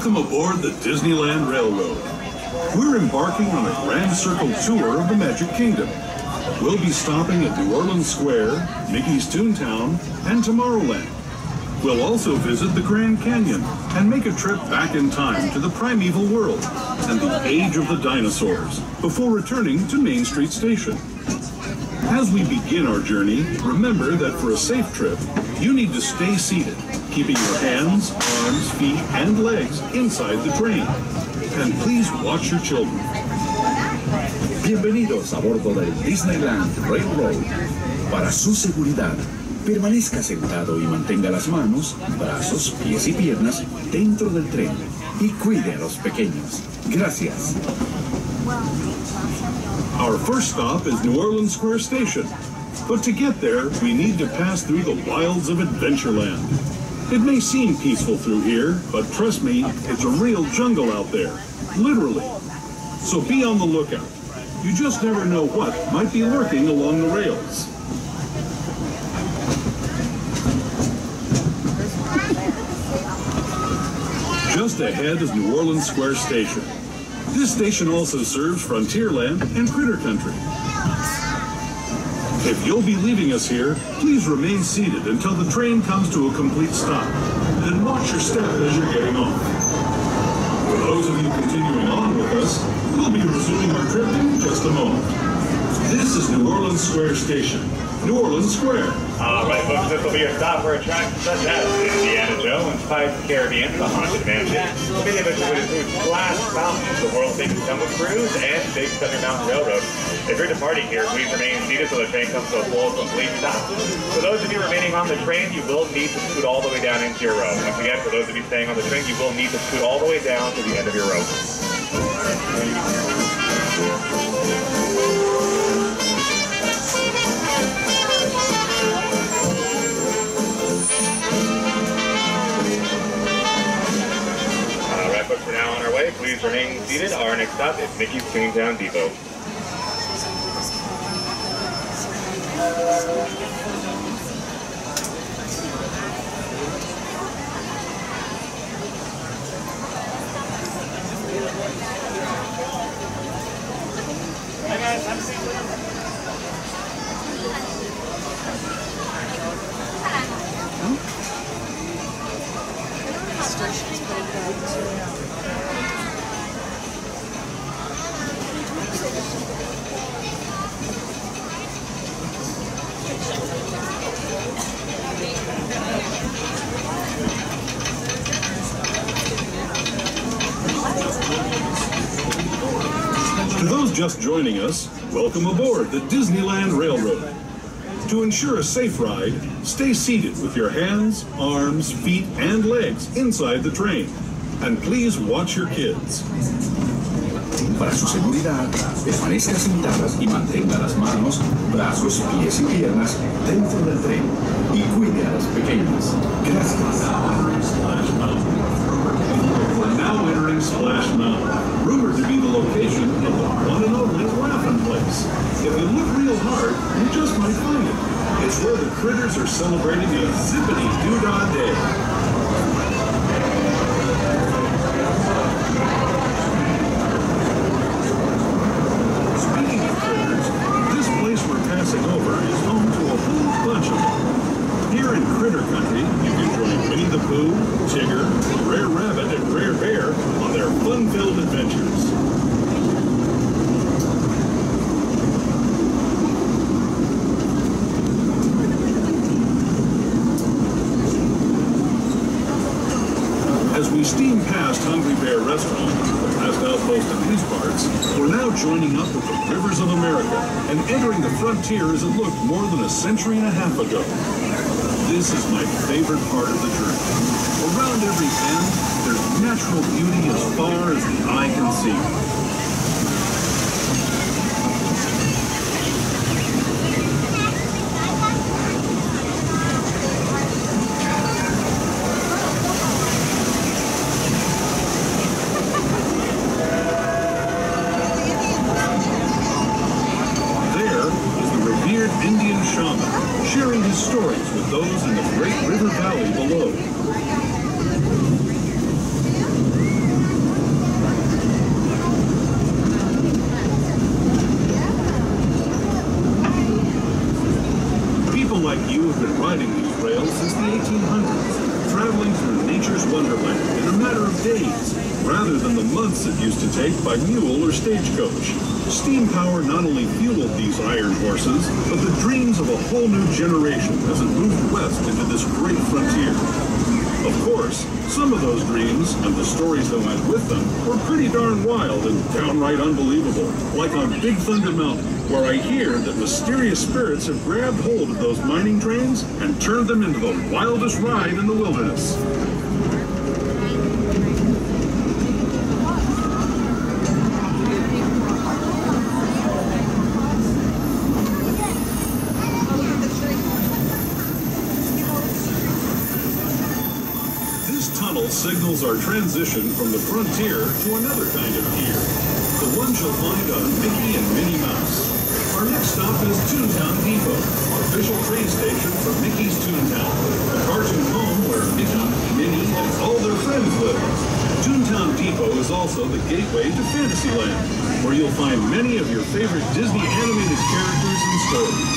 Welcome aboard the Disneyland Railroad. We're embarking on a grand circle tour of the Magic Kingdom. We'll be stopping at New Orleans Square, Mickey's Toontown, and Tomorrowland. We'll also visit the Grand Canyon and make a trip back in time to the primeval world and the age of the dinosaurs before returning to Main Street Station. As we begin our journey, remember that for a safe trip, you need to stay seated, keeping your hands, arms, feet, and legs inside the train. And please watch your children. Bienvenidos a bordo del Disneyland Railroad. Para su seguridad, permanezca sentado y mantenga las manos, brazos, pies y piernas dentro del tren y cuide a los pequeños. Gracias. Our first stop is New Orleans Square Station. But to get there, we need to pass through the wilds of Adventureland. It may seem peaceful through here, but trust me, it's a real jungle out there. Literally. So be on the lookout. You just never know what might be lurking along the rails. Just ahead is New Orleans Square Station. This station also serves Frontierland and Critter Country. If you'll be leaving us here, please remain seated until the train comes to a complete stop. Then watch your step as you're getting off. For those of you continuing on with us, we'll be resuming our trip in just a moment. This is New Orleans Square Station. New Orleans Square. All right, folks, this will be a stop for attractions such as Indiana Jones, Pirates of the Caribbean, The Haunted Mansion. Many of us would include Splash Mountain, the world-famous Jungle Cruise, and Big Thunder Mountain Railroad. If you're departing here, please remain seated so the train comes to a full, complete stop. For those of you remaining on the train, you will need to scoot all the way down into your row. Once again, for those of you staying on the train, you will need to scoot all the way down to the end of your row. We're now on our way. Please remain seated. Our next stop is Mickey's Toontown Depot. Hi guys, have a seat. To those just joining us, welcome aboard the Disneyland Railroad. To ensure a safe ride, stay seated with your hands, arms, feet, and legs inside the train. And please watch your kids. Para su seguridad, permanezca sentadas y mantenga las manos, brazos, pies y piernas dentro del tren y cuide a los pequeños. Gracias. We're now entering Splash Mountain, rumored to be the location of the one and only Laughing Place. If you look real hard, you just might find it. It's where the critters are celebrating a zippity-doo-dah day. Over is home to a whole bunch of them. Here in Critter Country, you can join Winnie the Pooh, Tigger, Brer Rabbit, and Brer Bear on their fun-filled adventures. As we steam past Hungry Bear Restaurant, the last outpost in these parts, we're now joining up with the Rivers of America and entering the frontier as it looked more than a century and a half ago. This is my favorite part of the journey. Around every bend, there's natural beauty as far as the eye can see. Indian shaman, sharing his stories with those in the Great River Valley below. it used to take by mule or stagecoach. Steam power not only fueled these iron horses, but the dreams of a whole new generation as it moved west into this great frontier. Of course, some of those dreams and the stories that went with them were pretty darn wild and downright unbelievable, like on Big Thunder Mountain, where I hear that mysterious spirits have grabbed hold of those mining trains and turned them into the wildest ride in the wilderness. Signals our transition from the frontier to another kind of pier, the one you'll find on Mickey and Minnie Mouse. Our next stop is Toontown Depot, official train station for Mickey's Toontown, the cartoon home where Mickey, Minnie, and all their friends live. Toontown Depot is also the gateway to Fantasyland, where you'll find many of your favorite Disney animated characters and stories.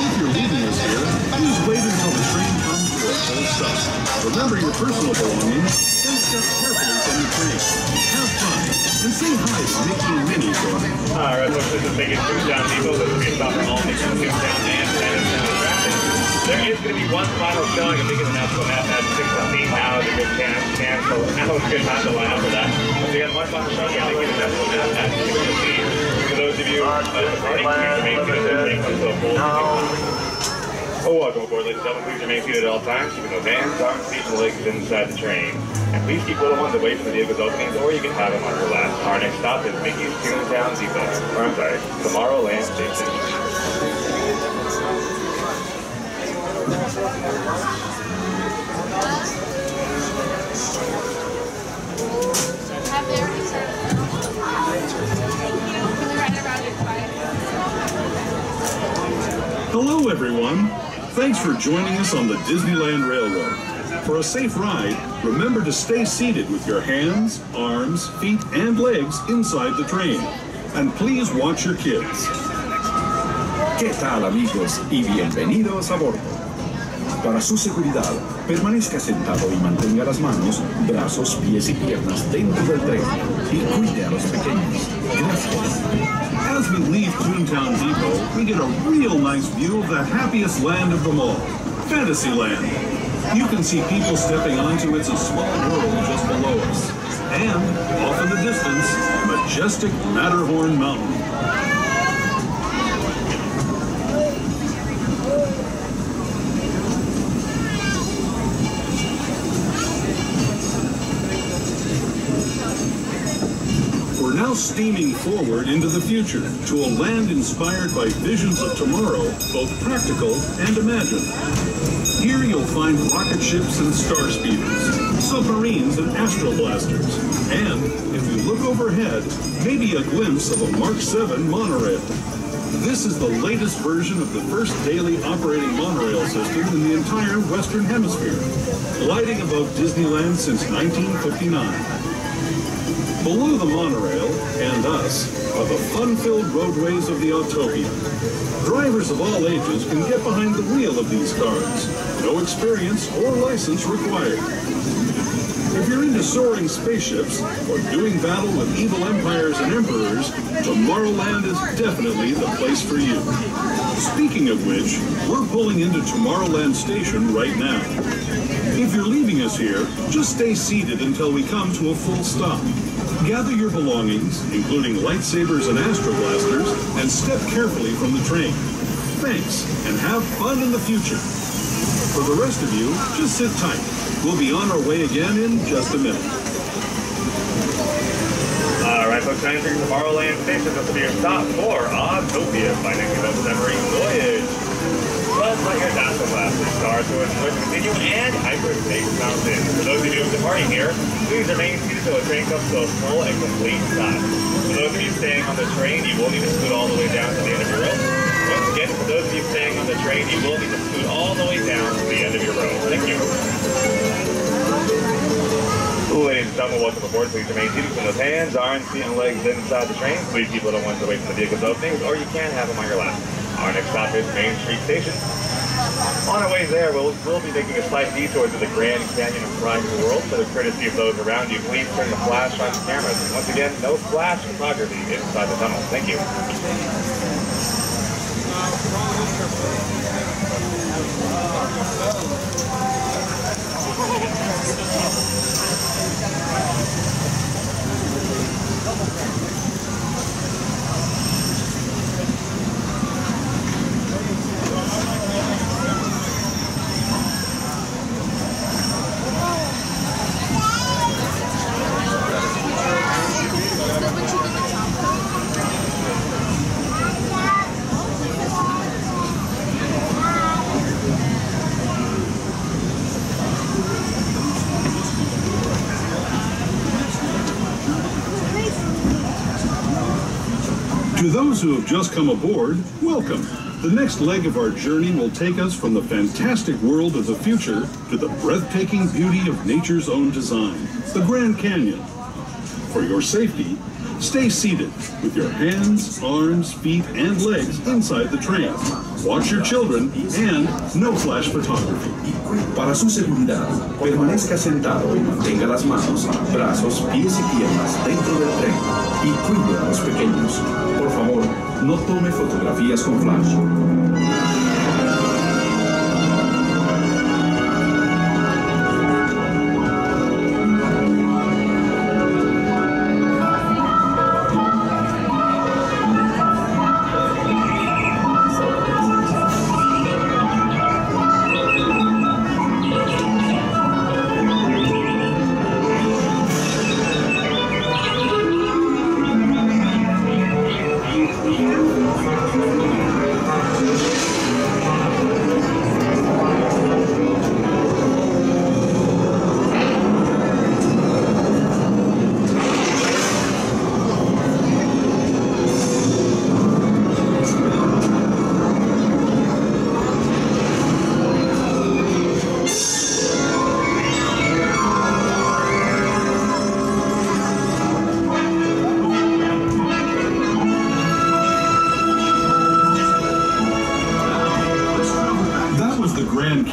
If you're leaving us here, please wait until the train comes to a full stop. Remember your personal belongings and step carefully from the train. Have fun and say hi to Mickey and Minnie for me. All right, folks, this is Mickey's Toontown Depot. This will be a stop for all Mickey's Toontown and Fantasyland traffic. There is going to be one final showing of Mickey's National Map at 6:15. Now is a good chance. So now is a good time to line up for that. Once again, one final showing of Mickey's National Map at 6:15. For those of you at the party, please remain seated until full. Oh, welcome aboard, ladies and gentlemen. Please remain seated at all times, keeping those hands, arms, feet, and legs inside the train. And please keep little ones away from the vehicle's openings, or you can have them on your lap. Our next stop is Mickey's Toontown Depot. Or, I'm sorry, Tomorrowland Station. Have they already served? Thank you. Can we ride around in 5? Hello, everyone. Thanks for joining us on the Disneyland Railroad. For a safe ride, remember to stay seated with your hands, arms, feet, and legs inside the train. And please watch your kids. ¿Qué tal, amigos? Y bienvenidos a bordo. Para su seguridad, permanezca sentado y mantenga las manos, brazos, pies y piernas dentro del tren y cuide a los pequeños. Gracias. As we leave Toontown Depot, we get a real nice view of the happiest land of them all, Fantasyland. You can see people stepping onto It's a Small World just below us. And, off in the distance, majestic Matterhorn Mountain. We're now steaming forward into the future to a land inspired by visions of tomorrow, both practical and imagined. Here you'll find rocket ships and star speeders, submarines and astroblasters, and, if you look overhead, maybe a glimpse of a Mark 7 monorail. This is the latest version of the first daily operating monorail system in the entire Western Hemisphere, gliding above Disneyland since 1959. Below the monorail, and us, are the fun-filled roadways of the Autopia. Drivers of all ages can get behind the wheel of these cars. No experience or license required. If you're into soaring spaceships or doing battle with evil empires and emperors, Tomorrowland is definitely the place for you. Speaking of which, we're pulling into Tomorrowland Station right now. If you're leaving us here, just stay seated until we come to a full stop. Gather your belongings, including lightsabers and astroblasters, and step carefully from the train. Thanks, and have fun in the future. For the rest of you, just sit tight. We'll be on our way again in just a minute. All right, folks, time for Tomorrowland Station. This will be your stop for Autopia, financing the submarine voyage. Plus, let your dazzle glasses start to enjoy the continuum and hyperspace mountain. For those of you departing here, please remain seated until the train comes to a full and complete stop. For those of you staying on the train, you will need to scoot all the way down to the end of your row. Once again, for those of you staying on the train, you will need to scoot all the way down to the end of your row. Thank you. Ladies and gentlemen, welcome aboard. Please remain seated with those hands, arms, feet, and legs inside the train. Please keep little ones away from the vehicle's openings, or you can have them on your lap. Our next stop is Main Street Station. On our way there, we'll be making a slight detour to the Grand Canyon of Prime World, so the courtesy of those around you, please turn the flash on cameras. Once again, no flash photography inside the tunnel. Thank you. To those who have just come aboard, welcome. The next leg of our journey will take us from the fantastic world of the future to the breathtaking beauty of nature's own design, the Grand Canyon. For your safety, stay seated with your hands, arms, feet, and legs inside the train. Watch your children and no flash photography. Para su seguridad, permanezca sentado y mantenga las manos, brazos, pies y piernas dentro del tren y cuide a los pequeños. Por favor, no tome fotografías con flash.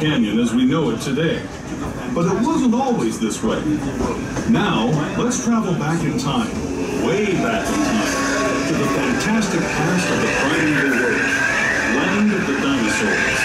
Canyon as we know it today. But it wasn't always this way. Now, let's travel back in time, way back in time, to the fantastic past of the primeval world, land of the dinosaurs.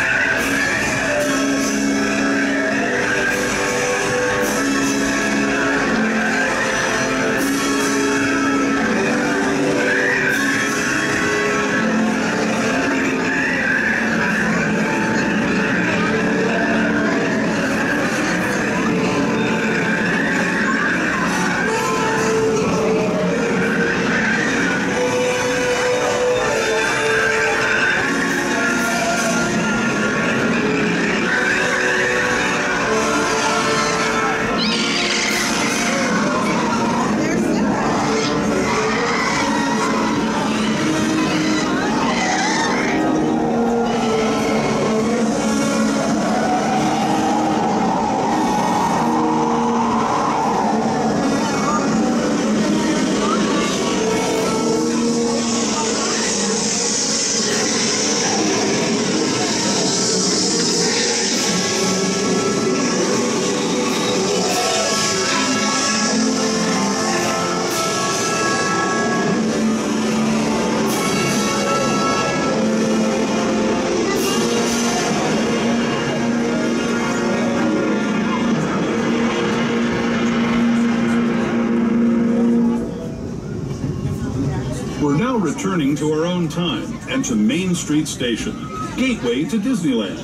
We're now returning to our own time and to Main Street Station, gateway to Disneyland.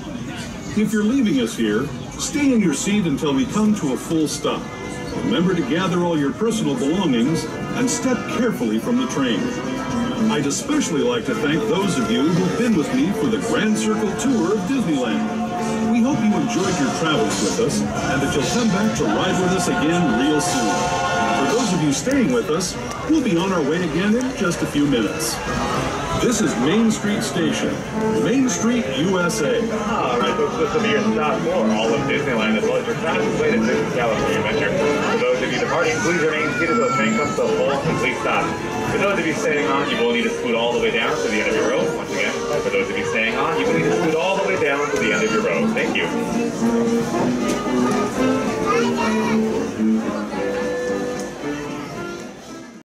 If you're leaving us here, stay in your seat until we come to a full stop. Remember to gather all your personal belongings and step carefully from the train. I'd especially like to thank those of you who've been with me for the Grand Circle Tour of Disneyland. We hope you enjoyed your travels with us and that you'll come back to ride with us again real soon. For those of of you staying with us, we'll be on our way again in just a few minutes. This is Main Street Station, Main Street, USA. All right, folks, this will be your stop for all of Disneyland as well as your contemplated Disney California adventure. For those of you departing, please remain seated as the train comes to a full and complete stop. For those of you staying on, you will need to scoot all the way down to the end of your row. Once again, for those of you staying on, you will need to scoot all the way down to the end of your row. Thank you.